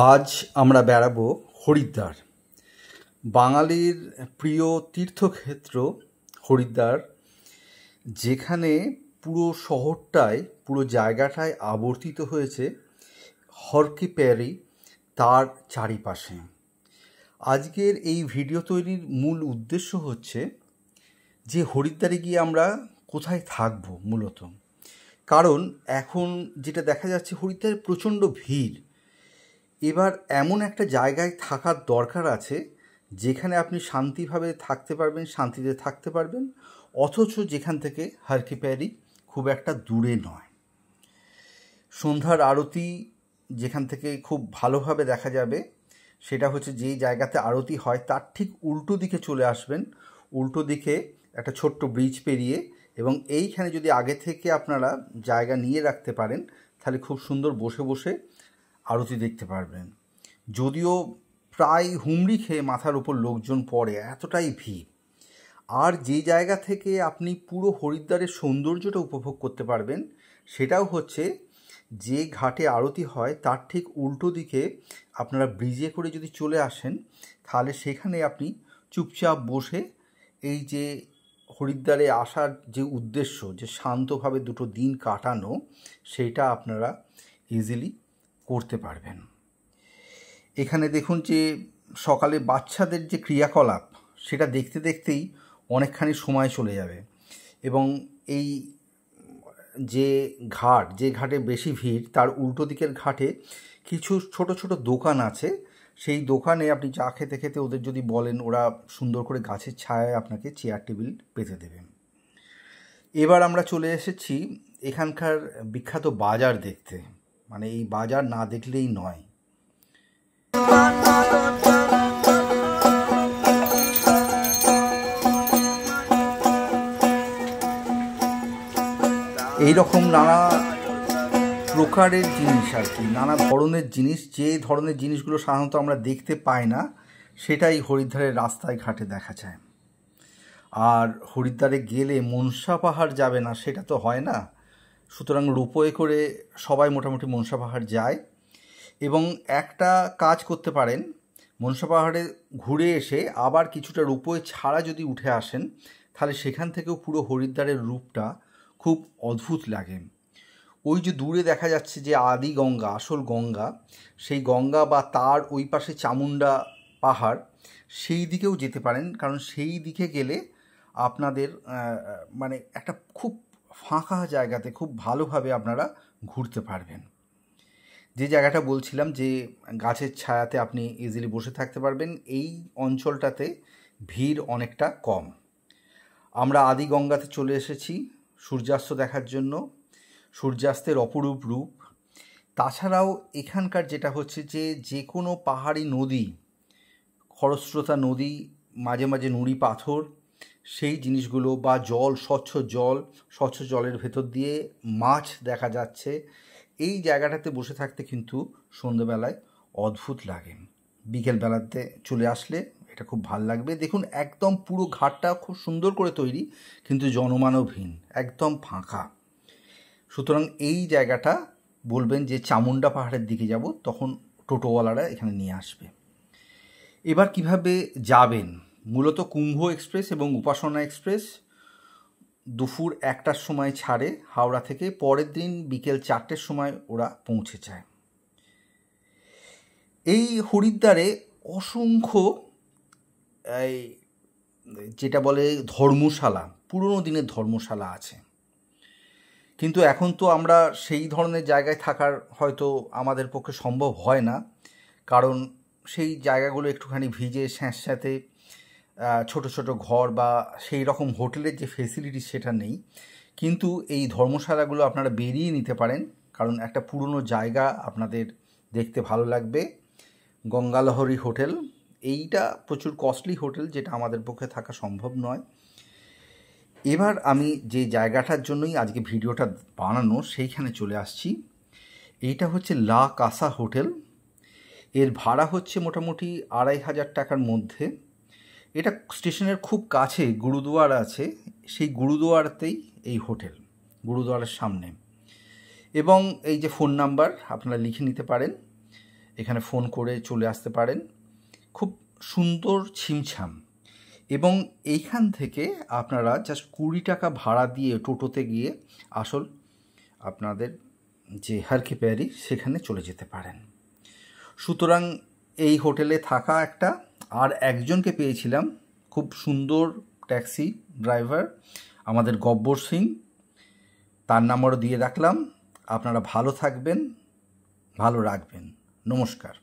আজ আমরা বেড়াবো হরিদ্বার। বাঙালির প্রিয় তীর্থক্ষেত্র হরিদ্বার, যেখানে পুরো শহরটায়, পুরো জায়গাটায় আবর্তিত হয়েছে হর কি প্যারি তার চারিপাশে। আজকের এই ভিডিও তৈরির মূল উদ্দেশ্য হচ্ছে যে হরিদ্বারে গিয়ে আমরা কোথায় থাকবো মূলত। কারণ এখন যেটা দেখা যাচ্ছে হরিদ্বারে প্রচণ্ড ভিড়। এবার এমন একটা জায়গায় থাকার দরকার আছে যেখানে আপনি শান্তিভাবে থাকতে পারবেন, শান্তিতে থাকতে পারবেন, অথচ যেখান থেকে হর কি প্যারি খুব একটা দূরে নয়। সন্ধ্যার আরতি যেখান থেকে খুব ভালোভাবে দেখা যাবে সেটা হচ্ছে যেই জায়গাতে আরতি হয় তার ঠিক উল্টো দিকে চলে আসবেন। উল্টো দিকে একটা ছোট্ট ব্রিজ পেরিয়ে, এবং এইখানে যদি আগে থেকে আপনারা জায়গা নিয়ে রাখতে পারেন তাহলে খুব সুন্দর বসে বসে আরতি দেখতে পারবেন। যদিও প্রায় হুমড়ি খেয়ে মাথার উপর লোকজন পড়ে, এতটাই ভিড়। আর যে জায়গা থেকে আপনি পুরো হরিদ্বারের সৌন্দর্যটা উপভোগ করতে পারবেন সেটাও হচ্ছে যে ঘাটে আরতি হয় তার ঠিক উল্টো দিকে আপনারা ব্রিজে করে যদি চলে আসেন তাহলে সেখানে আপনি চুপচাপ বসে এই যে হরিদ্বারে আসার যে উদ্দেশ্য, যে শান্তভাবে দুটো দিন কাটানো, সেইটা আপনারা ইজিলি করতে পারবেন। এখানে দেখুন যে সকালে বাচ্চাদের যে ক্রিয়াকলাপ সেটা দেখতে দেখতেই অনেকখানি সময় চলে যাবে। এবং এই যে ঘাটে বেশি ভিড় তার উল্টো দিকের ঘাটে কিছু ছোট ছোট দোকান আছে। সেই দোকানে আপনি চা খেতে খেতে ওদের যদি বলেন, ওরা সুন্দর করে গাছের ছায়ায় আপনাকে চেয়ার টেবিল পেতে দেবেন। এবার আমরা চলে এসেছি এখানকার বিখ্যাত বাজার দেখতে। মানে এই বাজার না দেখলেই নয়। এইরকম নানা প্রকারের জিনিস আর কি, নানা ধরনের জিনিস, যে ধরনের জিনিসগুলো সাধারণত আমরা দেখতে পাই না সেটাই হরিদ্বারের রাস্তায় ঘাটে দেখা যায়। আর হরিদ্বারে গেলে মনসা পাহাড় যাবে না সেটা তো হয় না, সুতরাং রোপওয়ে করে সবাই মোটামুটি মনসা পাহাড় যায়। এবং একটা কাজ করতে পারেন, মনসা পাহাড়ে ঘুরে এসে আবার কিছুটা রোপওয়ে ছাড়া যদি উঠে আসেন তাহলে সেখান থেকেও পুরো হরিদ্বারের রূপটা খুব অদ্ভুত লাগে। ওই যে দূরে দেখা যাচ্ছে যে আদি গঙ্গা, আসল গঙ্গা, সেই গঙ্গা বা তার ওই পাশে চামুন্ডা পাহাড়, সেই দিকেও যেতে পারেন। কারণ সেই দিকে গেলে আপনাদের মানে একটা খুব ফাঁকা জায়গাতে খুব ভালোভাবে আপনারা ঘুরতে পারবেন। যে জায়গাটা বলছিলাম যে গাছের ছায়াতে আপনি ইজিলি বসে থাকতে পারবেন, এই অঞ্চলটাতে ভিড় অনেকটা কম। আমরা আদি গঙ্গাতে চলে এসেছি সূর্যাস্ত দেখার জন্য। সূর্যাস্তের অপরূপ রূপ। তাছাড়াও এখানকার যেটা হচ্ছে যে কোনো পাহাড়ি নদী, খরস্রোতা নদী, মাঝে মাঝে নুড়ি পাথর, সেই জিনিসগুলো বা জল, স্বচ্ছ জলের ভেতর দিয়ে মাছ দেখা যাচ্ছে। এই জায়গাটাতে বসে থাকতে কিন্তু সন্ধ্যেবেলায় অদ্ভুত লাগে। বিকেলবেলাতে চলে আসলে এটা খুব ভাল লাগবে। দেখুন একদম পুরো ঘাটটা খুব সুন্দর করে তৈরি, কিন্তু জনমানবহীন, একদম ফাঁকা। সুতরাং এই জায়গাটা বলবেন যে চামুন্ডা পাহাড়ের দিকে যাব, তখন টোটোওয়ালারা এখানে নিয়ে আসবে। এবার কিভাবে যাবেন? মূলত কুম্ভ এক্সপ্রেস এবং উপাসনা এক্সপ্রেস দুপুর 1টার সময় ছাড়ে হাওড়া থেকে, পরের দিন বিকেল 4টের সময় ওরা পৌঁছে যায়। এই হরিদ্বারে অসংখ্য যেটা বলে ধর্মশালা, পুরনো দিনের ধর্মশালা আছে। কিন্তু এখন তো আমরা সেই ধরনের জায়গায় থাকার হয়তো আমাদের পক্ষে সম্ভব হয় না, কারণ সেই জায়গাগুলো একটুখানি ভিজে স্যাঁতস্যাঁতে, ছোট ছোট ঘর বা সেই রকম হোটেলের যে ফেসিলিটি সেটা নেই। কিন্তু এই ধর্মশালাগুলো আপনারা বেরিয়ে নিতে পারেন, কারণ একটা পুরনো জায়গা আপনাদের দেখতে ভালো লাগবে। গঙ্গালহরী হোটেল, এইটা প্রচুর কস্টলি হোটেল, যেটা আমাদের পক্ষে থাকা সম্ভব নয়। এবার আমি যে জায়গাটার জন্যই আজকে ভিডিওটা বানানো সেইখানে চলে আসছি। এইটা হচ্ছে লা কাসা হোটেল। এর ভাড়া হচ্ছে মোটামুটি 2500 টাকার মধ্যে। এটা স্টেশনের খুব কাছে গুরুদুয়ার আছে, সেই গুরুদুয়ারাতেই এই হোটেল, গুরুদুয়ারের সামনে। এবং এই যে ফোন নাম্বার আপনারা লিখে নিতে পারেন, এখানে ফোন করে চলে আসতে পারেন। খুব সুন্দর ছিমছাম, এবং এইখান থেকে আপনারা জাস্ট 20 টাকা ভাড়া দিয়ে টোটোতে গিয়ে আসল আপনাদের যে হারকি প্যারি সেখানে চলে যেতে পারেন। সুতরাং এই হোটেলে থাকা একটা, আর একজনকে পেয়েছিলাম খুব সুন্দর ট্যাক্সি ড্রাইভার, আমাদের গব্বর সিং, তার নাম্বারও দিয়ে রাখলাম। আপনারা ভালো থাকবেন, ভালো রাখবেন। নমস্কার।